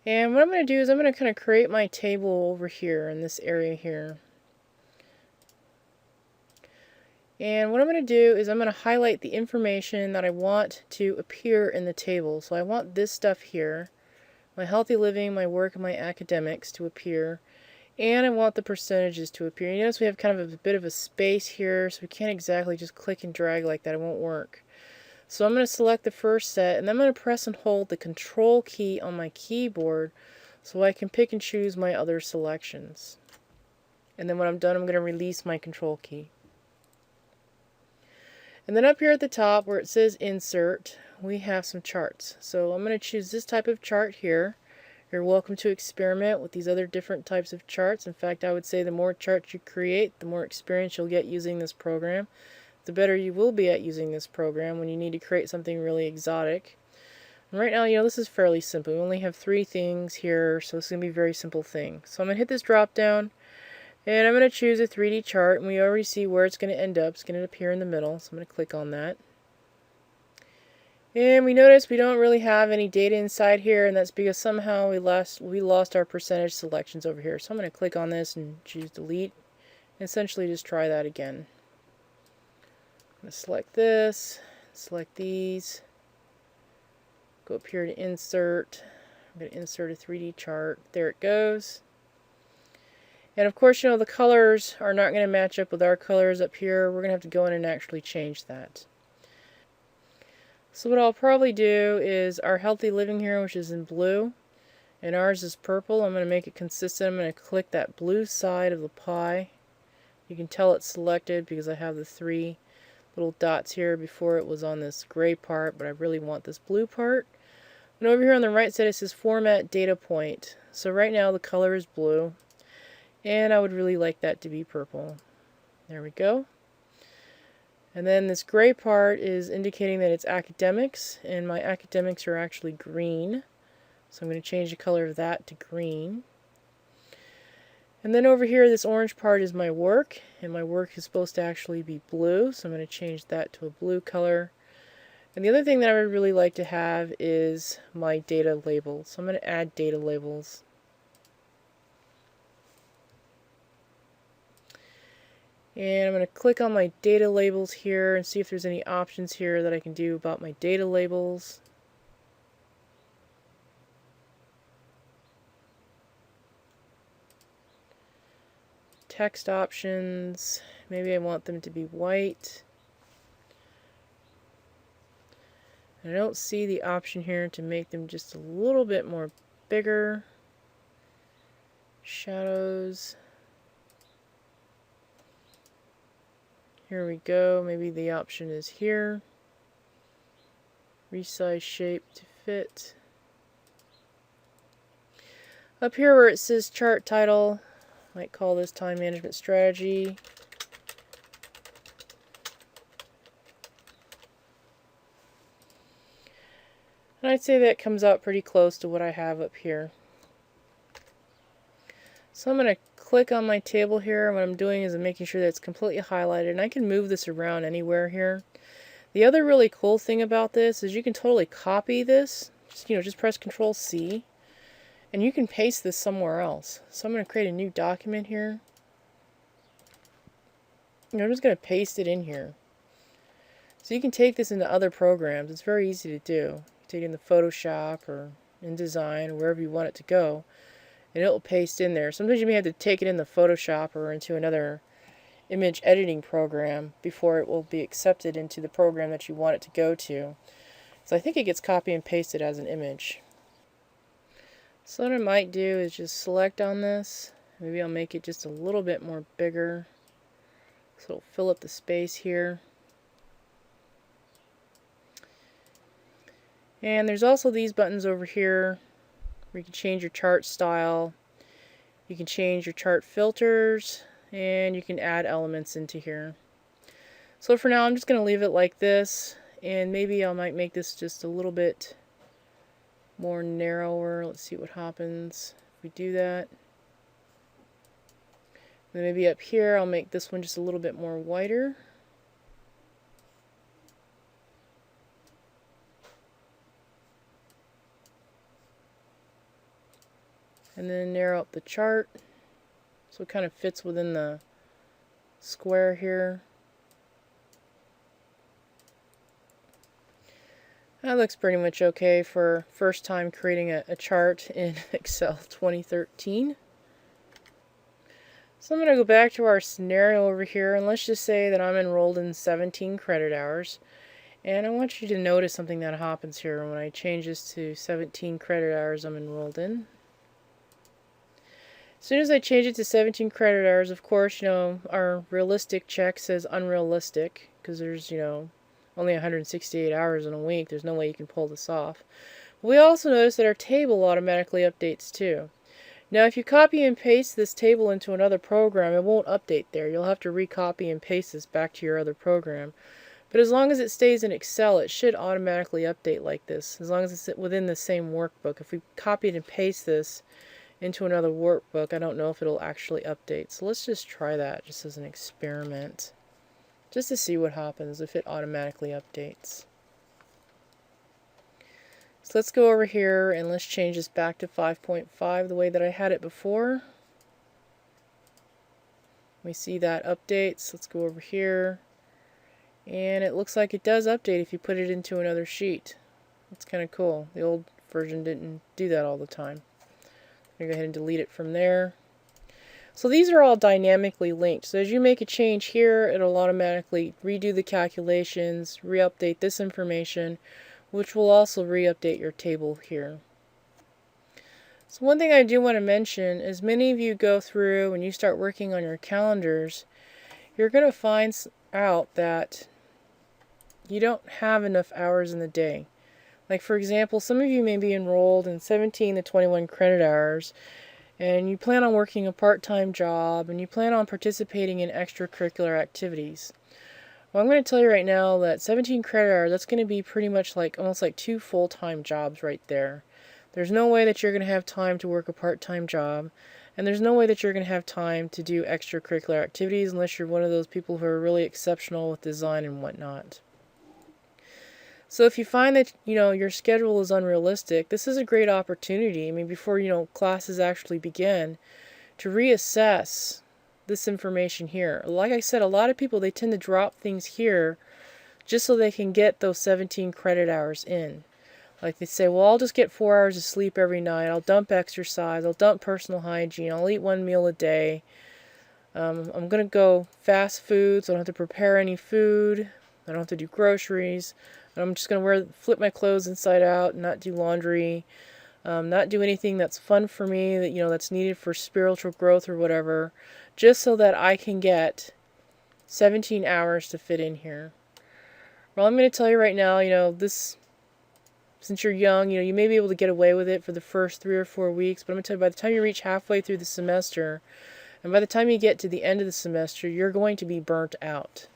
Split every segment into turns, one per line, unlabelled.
And what I'm going to do is I'm going to kind of create my table over here in this area here. And what I'm going to do is I'm going to highlight the information that I want to appear in the table. So I want this stuff here, my healthy living, my work, and my academics to appear. And I want the percentages to appear. You notice we have kind of a bit of a space here, so we can't exactly just click and drag like that. It won't work. So I'm going to select the first set, and then I'm going to press and hold the Control key on my keyboard so I can pick and choose my other selections. And then when I'm done, I'm going to release my Control key. And then up here at the top where it says Insert, we have some charts. So I'm going to choose this type of chart here. You're welcome to experiment with these other different types of charts. In fact, I would say the more charts you create, the more experience you'll get using this program. The better you will be at using this program when you need to create something really exotic. And right now, this is fairly simple. We only have 3 things here, so it's going to be a very simple thing. So I'm going to hit this drop down. And I'm going to choose a 3D chart, and we already see where it's going to end up. It's going to appear in the middle, so I'm going to click on that. And we notice we don't really have any data inside here, and that's because somehow we lost our percentage selections over here. So I'm going to click on this and choose delete, and essentially just try that again. I'm going to select this, select these, go up here to insert. I'm going to insert a 3D chart. There it goes. And of course, the colors are not going to match up with our colors up here. We're going to have to go in and actually change that. So what I'll probably do is our healthy living here, which is in blue, and ours is purple. I'm going to make it consistent. I'm going to click that blue side of the pie. You can tell it's selected because I have the 3 little dots here. Before it was on this gray part, but I really want this blue part. And over here on the right side it says Format Data Point. So right now the color is blue, and I would really like that to be purple. There we go. And then this gray part is indicating that it's academics, and my academics are actually green. So I'm going to change the color of that to green. And then over here, this orange part is my work, and my work is supposed to actually be blue, so I'm going to change that to a blue color. And the other thing that I would really like to have is my data labels. So I'm going to add data labels. And I'm going to click on my data labels here and see if there's any options here that I can do about my data labels. Text options, maybe I want them to be white. I don't see the option here to make them just a little bit more bigger. Shadows. Here we go. Maybe the option is here. Resize shape to fit. Up here where it says chart title, might call this time management strategy. And I'd say that comes out pretty close to what I have up here. So I'm going to click on my table here. What I'm doing is I'm making sure that it's completely highlighted, and I can move this around anywhere here. The other really cool thing about this is you can totally copy this. Just press Control C, and you can paste this somewhere else. So I'm going to create a new document here. And I'm just going to paste it in here. So you can take this into other programs. It's very easy to do. Take it into Photoshop or InDesign or wherever you want it to go, and it will paste in there. Sometimes you may have to take it into Photoshop or into another image editing program before it will be accepted into the program that you want it to go to. So I think it gets copy and pasted as an image. So what I might do is just select on this. Maybe I'll make it just a little bit more bigger so it'll fill up the space here. And there's also these buttons over here where you can change your chart style, you can change your chart filters, and you can add elements into here. So for now I'm just going to leave it like this, and maybe I might make this just a little bit more narrower. Let's see what happens if we do that. Then maybe up here I'll make this one just a little bit more whiter. and then narrow up the chart so it kind of fits within the square here. That looks pretty much okay for first time creating a chart in Excel 2013. So I'm going to go back to our scenario over here, and let's just say that I'm enrolled in 17 credit hours. And I want you to notice something that happens here when I change this to 17 credit hours I'm enrolled in. As soon as I change it to 17 credit hours, of course, our realistic check says unrealistic, because there's, only 168 hours in a week. There's no way you can pull this off. We also notice that our table automatically updates too. Now, if you copy and paste this table into another program, it won't update there. You'll have to recopy and paste this back to your other program. But as long as it stays in Excel, it should automatically update like this, as long as it's within the same workbook. If we copied and paste this into another workbook, I don't know if it'll actually update. So let's just try that just as an experiment, just to see what happens if it automatically updates. So let's go over here and let's change this back to 5.5 the way that I had it before. We see that updates. Let's go over here. And it looks like it does update if you put it into another sheet. That's kind of cool. The old version didn't do that all the time. I'm going to go ahead and delete it from there. So these are all dynamically linked. So as you make a change here, it'll automatically redo the calculations, re-update this information, which will also re-update your table here. So one thing I do want to mention is many of you go through and you start working on your calendars, you're going to find out that you don't have enough hours in the day. Like for example, some of you may be enrolled in 17 to 21 credit hours, and you plan on working a part-time job, and you plan on participating in extracurricular activities. Well, I'm going to tell you right now that 17 credit hours, that's going to be pretty much like almost like 2 full-time jobs right there. There's no way that you're going to have time to work a part-time job, and there's no way that you're going to have time to do extracurricular activities unless you're one of those people who are really exceptional with design and whatnot. So if you find that, your schedule is unrealistic, this is a great opportunity, before, classes actually begin, to reassess this information here. Like I said, a lot of people, they tend to drop things here just so they can get those 17 credit hours in. Like they say, well, I'll just get 4 hours of sleep every night, I'll dump exercise, I'll dump personal hygiene, I'll eat 1 meal a day, I'm going to go fast food, so I don't have to prepare any food, I don't have to do groceries, I'm just going to flip my clothes inside out, not do laundry, not do anything that's fun for me, that's needed for spiritual growth or whatever, just so that I can get 17 hours to fit in here. Well, I'm going to tell you right now, since you're young, you may be able to get away with it for the first 3 or 4 weeks, but I'm going to tell you, by the time you reach halfway through the semester, and by the time you get to the end of the semester, you're going to be burnt out.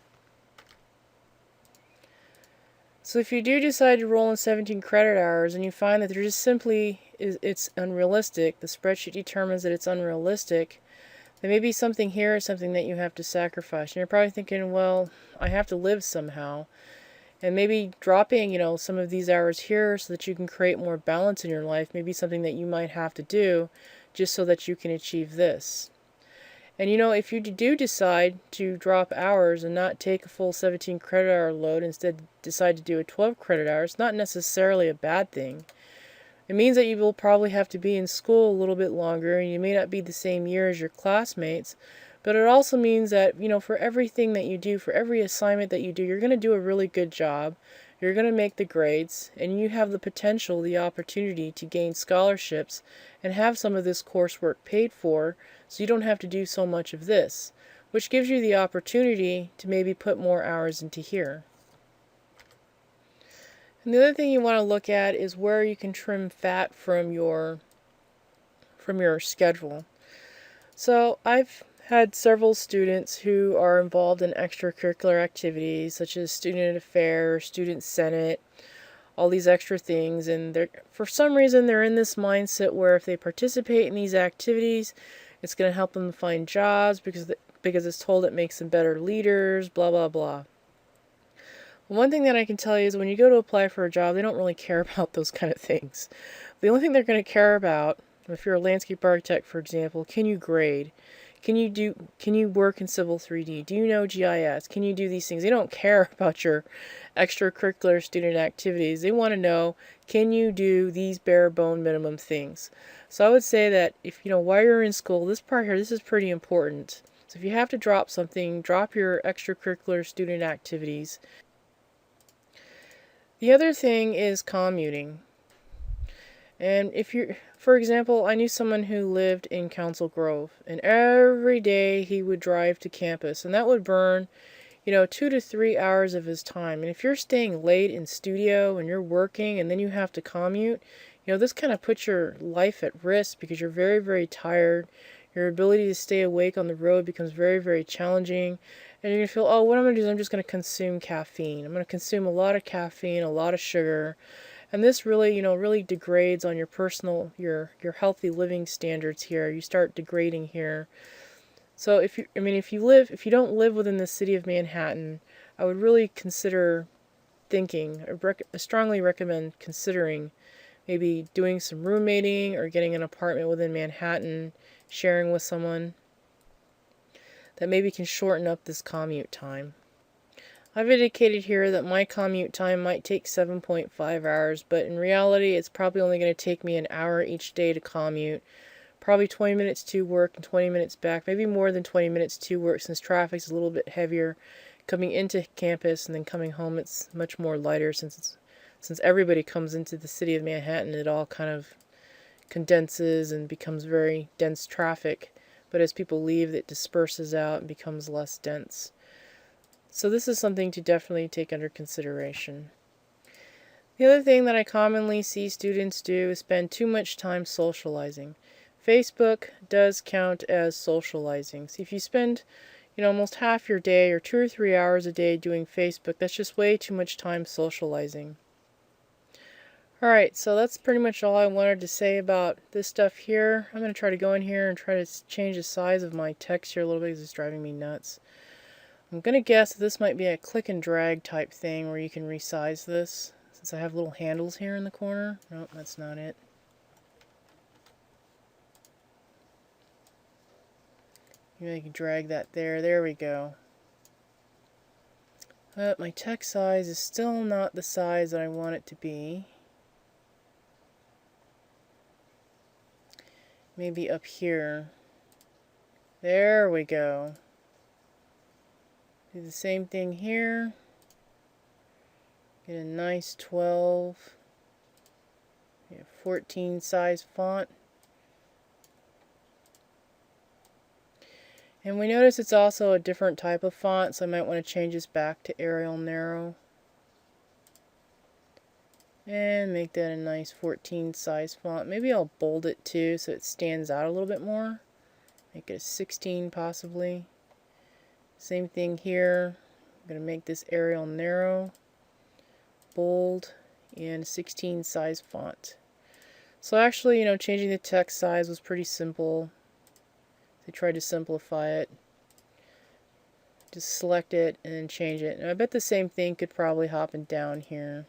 So if you do decide to roll in 17 credit hours and you find that there just simply it's unrealistic, the spreadsheet determines that it's unrealistic, there may be something here, something that you have to sacrifice. And you're probably thinking, well, I have to live somehow. And maybe dropping, some of these hours here so that you can create more balance in your life may be something that you might have to do just so that you can achieve this. And if you do decide to drop hours and not take a full 17 credit hour load, instead decide to do a 12 credit hour, it's not necessarily a bad thing. It means that you will probably have to be in school a little bit longer, and you may not be the same year as your classmates, but it also means that, for everything that you do, for every assignment that you do, you're going to do a really good job, you're going to make the grades, and you have the potential, the opportunity to gain scholarships and have some of this coursework paid for, so you don't have to do so much of this, which gives you the opportunity to maybe put more hours into here. And the other thing you want to look at is where you can trim fat from your schedule. So I've had several students who are involved in extracurricular activities such as student affairs, student senate, all these extra things, and for some reason they're in this mindset where if they participate in these activities, it's going to help them find jobs because it's told it makes them better leaders, blah blah blah. One thing that I can tell you is when you go to apply for a job, they don't really care about those kind of things. The only thing they're going to care about If you're a landscape architect, for example, can you grade? Can you work in Civil 3D? Do you know GIS? Can you do these things? They don't care about your extracurricular student activities. They want to know, can you do these bare bone minimum things? So I would say that if, while you're in school, this part here, this is pretty important. So if you have to drop something, drop your extracurricular student activities. The other thing is commuting. And if you're, for example, I knew someone who lived in Council Grove, and every day he would drive to campus, and that would burn, 2 to 3 hours of his time. And if you're staying late in studio and you're working and then you have to commute, this kind of puts your life at risk because you're very, very tired. Your ability to stay awake on the road becomes very, very challenging. And you're going to feel, oh, what I'm going to do is I'm just going to consume caffeine. I'm going to consume a lot of caffeine, a lot of sugar. And this really, really degrades on your personal, your healthy living standards here. You start degrading here. So if you don't live within the city of Manhattan, I would really consider thinking, I strongly recommend considering maybe doing some roommating or getting an apartment within Manhattan, sharing with someone that maybe can shorten up this commute time. I've indicated here that my commute time might take 7.5 hours, but in reality it's probably only going to take me an hour each day to commute. Probably 20 minutes to work and 20 minutes back, maybe more than 20 minutes to work since traffic's a little bit heavier coming into campus, and then coming home it's much more lighter since everybody comes into the city of Manhattan. It all kind of condenses and becomes very dense traffic, but as people leave it disperses out and becomes less dense. So this is something to definitely take under consideration. The other thing that I commonly see students do is spend too much time socializing. Facebook does count as socializing. So if you spend, almost half your day or 2 or 3 hours a day doing Facebook, that's just way too much time socializing. Alright, so that's pretty much all I wanted to say about this stuff here. I'm going to try to go in here and try to change the size of my text here a little bit because it's driving me nuts. I'm going to guess that this might be a click and drag type thing where you can resize this, since I have little handles here in the corner. Nope, that's not it. Maybe I can drag that there. There we go. But my text size is still not the size that I want it to be. Maybe up here. There we go. Do the same thing here. Get a nice 12, 14 size font. And we notice it's also a different type of font, so I might want to change this back to Arial Narrow. And make that a nice 14 size font. Maybe I'll bold it too so it stands out a little bit more. Make it a 16 possibly. Same thing here. I'm going to make this Arial Narrow, bold, and 16 size font. So actually, changing the text size was pretty simple. They tried to simplify it. Just select it and then change it. And I bet the same thing could probably happen down here.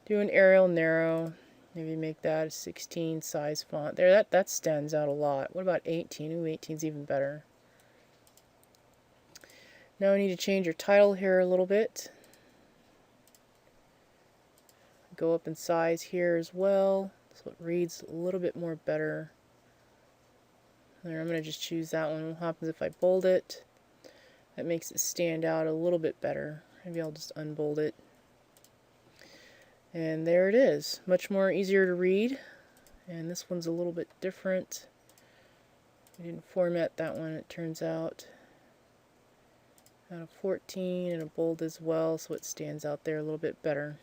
Do an Arial Narrow. Maybe make that a 16 size font. There, that stands out a lot. What about 18? Ooh, 18 is even better. Now I need to change your title here a little bit. Go up in size here as well, so it reads a little bit more better. There, I'm going to just choose that one. What happens if I bold it? That makes it stand out a little bit better. Maybe I'll just unbold it. And there it is. Much more easier to read. And this one's a little bit different. I didn't format that one, it turns out. Got a 14 and a bold as well, so it stands out there a little bit better.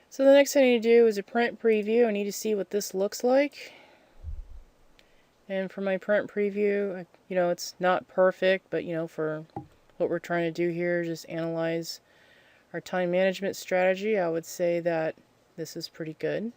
So the next thing I need to do is a print preview. I need to see what this looks like. And for my print preview, it's not perfect, but for what we're trying to do here, just analyze our time management strategy, I would say that this is pretty good.